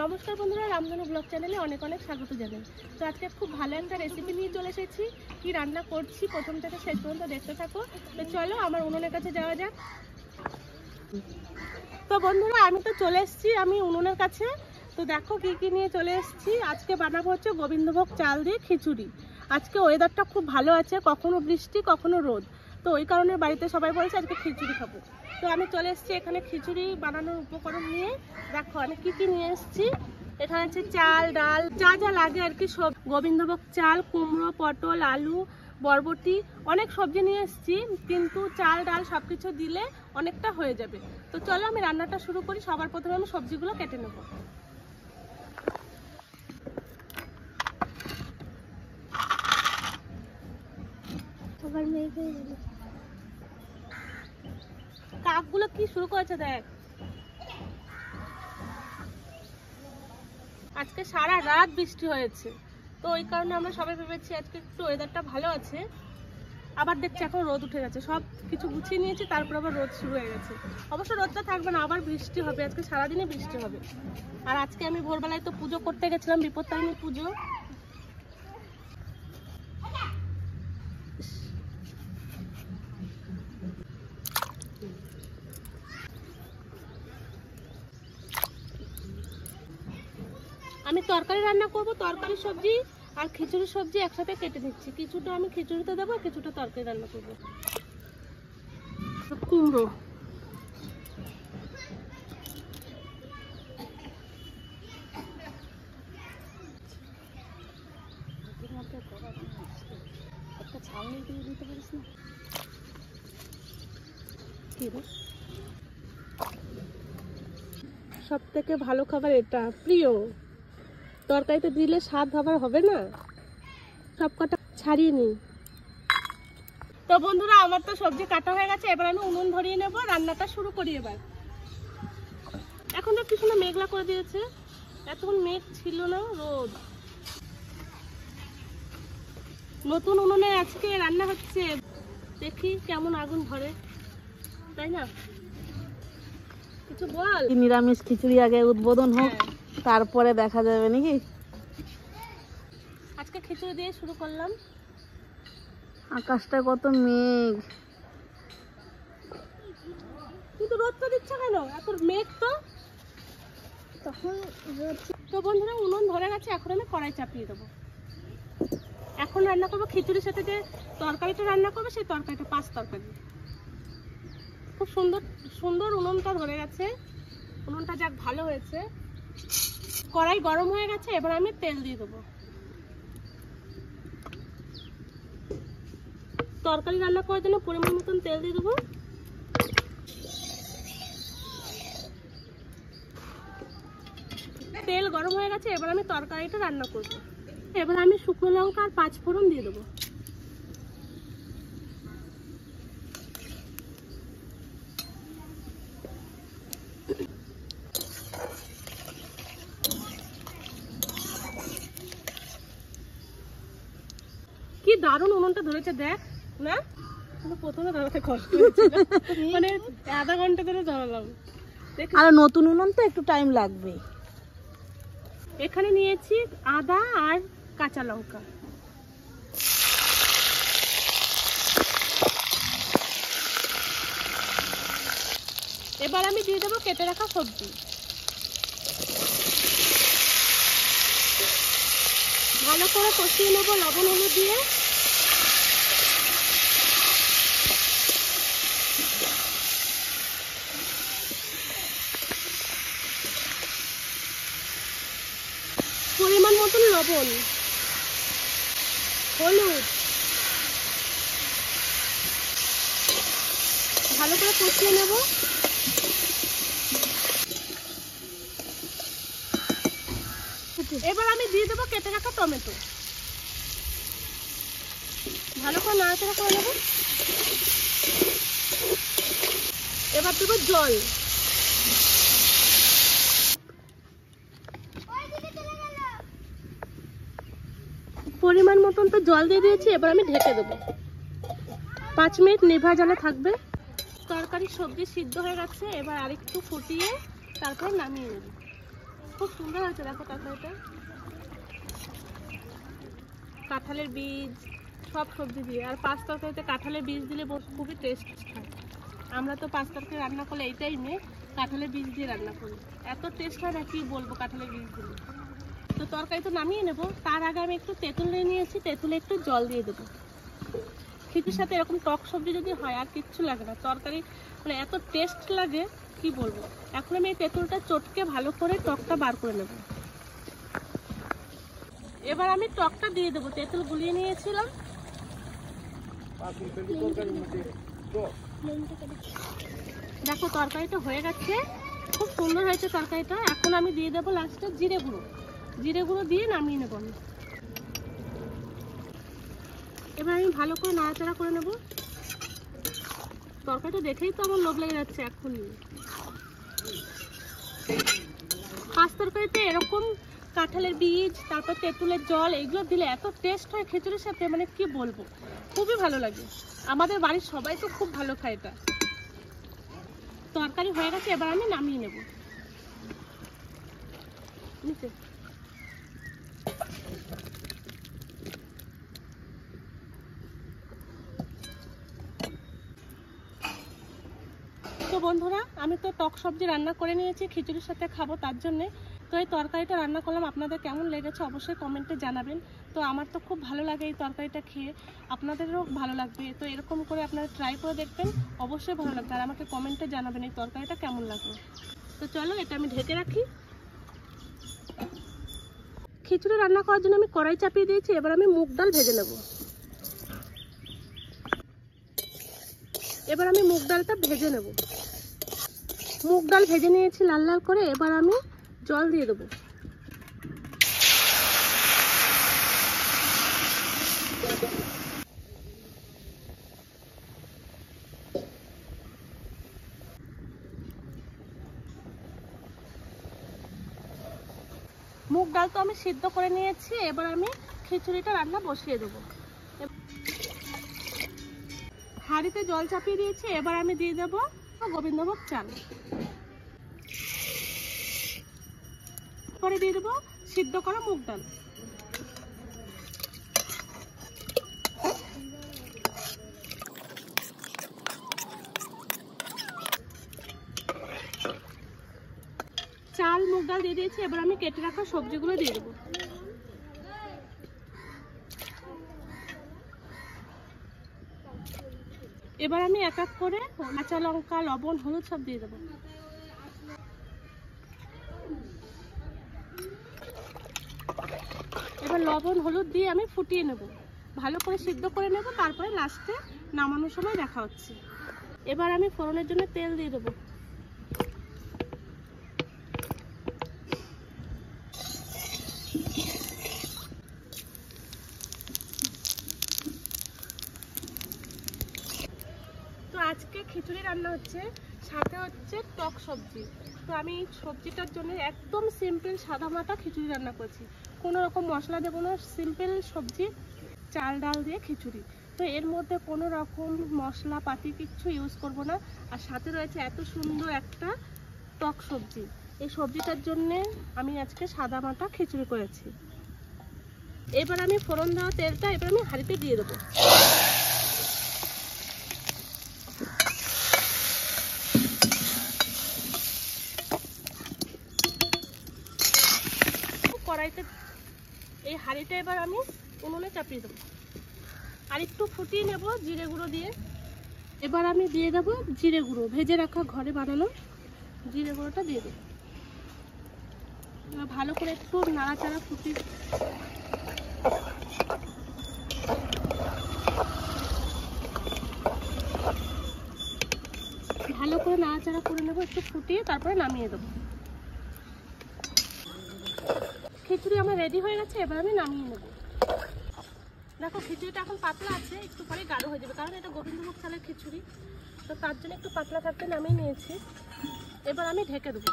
নমস্কার বন্ধুরা, রামধনু ব্লগ চ্যানেলে অনেক অনেক স্বাগত জানাই। তো আজকে খুব ভালো একটা রেসিপি নিয়ে চলে এসেছি। কি রান্না করছি প্রথম থেকে শেষ পর্যন্ত দেখতে থাকো। তো চলো আমার উনুনের কাছে যাওয়া যাক। তো বন্ধুরা আমি তো চলে এসেছি আমি উনুনের কাছে। তো দেখো কি কি নিয়ে চলে এসেছি। আজকে বানাবো হচ্ছে গোবিন্দভোগ চাল দিয়ে খিচুড়ি। আজকে ওয়েদারটা খুব ভালো আছে, কখনো বৃষ্টি কখনো রোদ। তো ওই কারণে বাড়িতে সবাই বলেছে আজকে খিচুড়ি খাবো। তো আমি চলে এসেছি এখানে খিচুড়ি বানানোর উপকরণ নিয়ে। দেখো আমি কি কি নিয়ে এসেছি। এখানে আছে চাল, ডাল, যা যা লাগে আর কি সব। গোবিন্দভোগ চাল, কুমড়ো, পটল, আলু, বরবটি, অনেক সবজি নিয়ে এসেছি। কিন্তু চাল ডাল সব কিছু দিলে অনেকটা হয়ে যাবে। তো চলো আমি রান্নাটা শুরু করি। সবার প্রথমে আমি সবজিগুলো কেটে নেবো। কাকগুলো কি শুরু করেছে দেখ। আজকে সারা রাত বৃষ্টি হয়েছে, তো ওই কারণে আমরা সবাই ভেবেছি আজকে একটু ওয়েদারটা ভালো আছে। আবার দেখছি এখন রোদ উঠে গেছে। সব কিছু গুছিয়ে নিয়েছি, তারপর আবার রোদ শুরু হয়ে গেছে। অবশ্য রোদটা থাকবে না, আবার বৃষ্টি হবে। আজকে সারাদিনে বৃষ্টি হবে। আর আজকে আমি ভোরবেলায় তো পুজো করতে গেছিলাম, বিপত্তারিণী পুজো। আমি তরকারি রান্না করব। তরকারি সবজি আর খিচুড়ি সবজি একসাথে কেটে নিচ্ছি। কিছুটা আমি খিচুড়িতে দেবো, কিছুটা তরকারি রান্না করবো। কুমড়ো, সব থেকে ভালো খাবার এটা, প্রিয়। তরকারিতে দিলে স্বাদ খাবার হবে না। সব কটা ছাড়িয়ে নিই। তো বন্ধুরা আমার তো সবজি কাটা হয়ে গেছে। এবার আমি উনুন ধরিয়ে নেব, রান্নাটা শুরু করি। এবার এখন তো কিছু না মেঘলা করে দিয়েছে, এতক্ষণ মেঘ ছিল না, রোদ। নতুন উনুনে আজকে রান্না হচ্ছে, দেখি কেমন আগুন ধরে, তাই না? কিছু বল। নিরামিষ খিচুড়ি আগে উদ্বোধন হোক, তারপরে দেখা যাবে নাকি। আজকে খিচুড়ি দিয়ে শুরু করলাম। আকাশটা কত মেঘ, কিন্তু রোদটা দিচ্ছে কেন? এত মেঘ তো তখন। তো বন্ধুরা উনুন ধরে গেছে, এখন আমি কড়াই চাপিয়ে দেবো। এখন রান্না করবো খিচুড়ির সাথে যে তরকারিটা রান্না করবো, সেই তরকারিটা পাঁচ তরকারি। খুব সুন্দর সুন্দর উনুনটা ধরে গেছে। উনুনটা যাক ভালো হয়েছে। কড়াই গরম হয়ে গেছে, এবার আমি তেল দিয়ে দেবো। তরকারি রান্না করার জন্য পরিমাণ মতন তেল দিয়ে দেবো। তেল গরম হয়ে গেছে, এবার আমি তরকারিটা রান্না করব। এবার আমি শুকনো লঙ্কা আর 5 ফোড়ন দিয়ে দেবো। কি দারুণ উনুনটা ধরেছে দেখ না। প্রথমে ধরাতে কষ্ট হয়েছিল, মানে আধা ঘন্টা ধরে ধরালাম। আর নতুন উনুন তো একটু টাইম লাগবে। এখানে নিয়েছি আদা আর কাঁচা লঙ্কা। এবার আমি দিয়ে দেবো কেটে রাখা সবজি। ভালো করে কষিয়ে নেবো লবণ হলুদ দিয়ে। পরিমাণ মতন লবণ, হলুদ, ভালো করে কষিয়ে নেব। এবার আমি দিয়ে দেবো কেটে রাখা টমেটো। ভালো করে নাড়াচাড়া করে নেব। এবার দেবো জল। পরিমাণ মতন তো জল দিয়ে দিয়েছি, এবার আমি ঢেকে দেবো। 5 মিনিট নিভা জালে থাকবে। তরকারি সবজি সিদ্ধ হয়ে গেছে, এবার আরেকটু ফুটিয়ে তারপর নামিয়ে নেব। খুব সুন্দর হয়েছে দেখো তরকারিটা। কাঁঠালের বীজ সব সবজি দিয়ে, আর পাঁচ তরকারিতে কাঁঠালের বীজ দিলে খুবই টেস্ট হয়। আমরা তো পাঁচ তরকারি রান্না করলে এইটাই মেয়ে, কাঁঠালের বীজ দিয়ে রান্না করি, এত টেস্ট হয় না কি বলবো কাঁঠালের বীজ দিলে। তো তরকারি তো নামিয়ে নেবো, তার আগে আমি একটু তেঁতুল নিয়ে নিয়েছি, তেঁতুলে একটু জল দিয়ে দেবো। খিচুড়ির সাথে এরকম টক সবজি যদি হয় আর কিচ্ছু লাগে না, তরকারি মানে এত টেস্ট লাগে কি বলবো। এখন আমি এই তেঁতুলটা চটকে ভালো করে টকটা বার করে নেব। এবার আমি টকটা দিয়ে দেবো, তেঁতুল গুলিয়ে নিয়েছিলাম। দেখো তরকারিটা হয়ে গেছে, খুব সুন্দর হয়েছে তরকারিটা। এখন আমি দিয়ে দেবো লাস্টে জিরে গুঁড়ো, জিরে গুঁড়ো দিয়ে নামিয়ে নেবো আমি। এবার আমি ভালো করে নাড়াচাড়া করে নেব। তরকারিটা দেখেই তো আমার লোভ লেগে যাচ্ছে এখনই। পাঁচ তরকারিতে এরকম কাঁঠালের বীজ, তারপর তেঁতুলের জল, এগুলো দিলে এত টেস্ট হয় খিচুড়ির সাথে, মানে কি বলবো, খুবই ভালো লাগে। আমাদের বাড়ির সবাই তো খুব ভালো খায় এটা। তরকারি হয়ে গেছে, এবার আমি নামিয়ে নেব নিচে। তো বন্ধুরা, আমি তো টক সবজি রান্না করে নিয়েছি খিচুড়ির সাথে খাবো তার জন্যে। তো এই তরকারিটা রান্না করলাম, আপনাদের কেমন লেগেছে অবশ্যই কমেন্টে জানাবেন। তো আমার তো খুব ভালো লাগে এই তরকারিটা খেয়ে, আপনাদেরও ভালো লাগবে। তো এরকম করে আপনারা ট্রাই করে দেখবেন, অবশ্যই ভালো লাগবে। আর আমাকে কমেন্টে জানাবেন এই তরকারিটা কেমন লাগবে। তো চলো এটা আমি ঢেকে রাখি। খিচুড়ি রান্না করার জন্য আমি কড়াই চাপিয়ে দিয়েছি, এবার আমি মুগ ডাল ভেজে নেব। এবার আমি মুগ ডালটা ভেজে নেব। মুগ ডাল ভেজে নিয়েছি লাল লাল করে, এবার আমি জল দিয়ে দেবো। মুগ ডাল তো আমি সিদ্ধ করে নিয়েছি, এবার আমি খিচুড়িটা রান্না বসিয়ে দেবো। হাঁড়িতে জল চাপিয়ে দিয়েছি, এবার আমি দিয়ে দেবো গোবিন্দভোগ চাল, পরে দিয়ে দেবো সিদ্ধ করা মুগ ডাল। চাল মুগ ডাল দিয়ে দিয়েছি, এবার আমি কেটে রাখা সবজিগুলো দিয়ে দেবো। এবার আমি এক এক করে কাঁচা লঙ্কা, লবণ, হলুদ সব দিয়ে দেবো। এবার লবণ হলুদ দিয়ে আমি ফুটিয়ে নেব, ভালো করে সিদ্ধ করে নেব, তারপরে লাস্টে নামানোর সময় দেখা হচ্ছে। এবার আমি ফোড়নের জন্য তেল দিয়ে দেবো। তো আজকে খিচুড়ি রান্না হচ্ছে, সাথে হচ্ছে টক সবজি। তো আমি সবজিটার জন্য একদম সিম্পল সাদা মাটা খিচুড়ি রান্না করছি, কোনো রকম মশলা দেবো না, সিম্পল সবজি, চাল ডাল দিয়ে খিচুড়ি। তো এর মধ্যে কোনো রকম মশলা পাতি কিচ্ছু ইউজ করব না। আর সাথে রয়েছে এত সুন্দর একটা টক সবজি। এই সবজিটার জন্যে আমি আজকে সাদা মাটা খিচুড়ি করেছি। এবার আমি ফোড়ন দেওয়া তেলটা এবার আমি হাঁড়িতে দিয়ে দেবো। কড়াইতে এই হাঁড়িটা এবার আমি উনুনে চাপিয়ে দেবো, আর একটু ফুটিয়ে নেব জিরে গুঁড়ো দিয়ে। এবার আমি দিয়ে দেবো জিরে গুঁড়ো, ভেজে রাখা ঘরে বানানো জিরে গুঁড়োটা দিয়ে দেবো। ভালো করে একটু নাড়াচাড়া ফুটিয়ে ভালো করে নাড়াচাড়া করে নেবো, একটু ফুটিয়ে তারপরে নামিয়ে দেবো। খিচুড়ি আমার রেডি হয়ে গেছে, এবার আমি নামিয়ে নেব। দেখো খিচুড়িটা এখন পাতলা আছে, একটু পরে গাঢ় হয়ে যাবে, কারণ এটা গোবিন্দভোগ চালের খিচুড়ি, তো তার জন্য একটু পাতলা থাকতে নামিয়ে নিয়েছি। এবার আমি ঢেকে দেবো।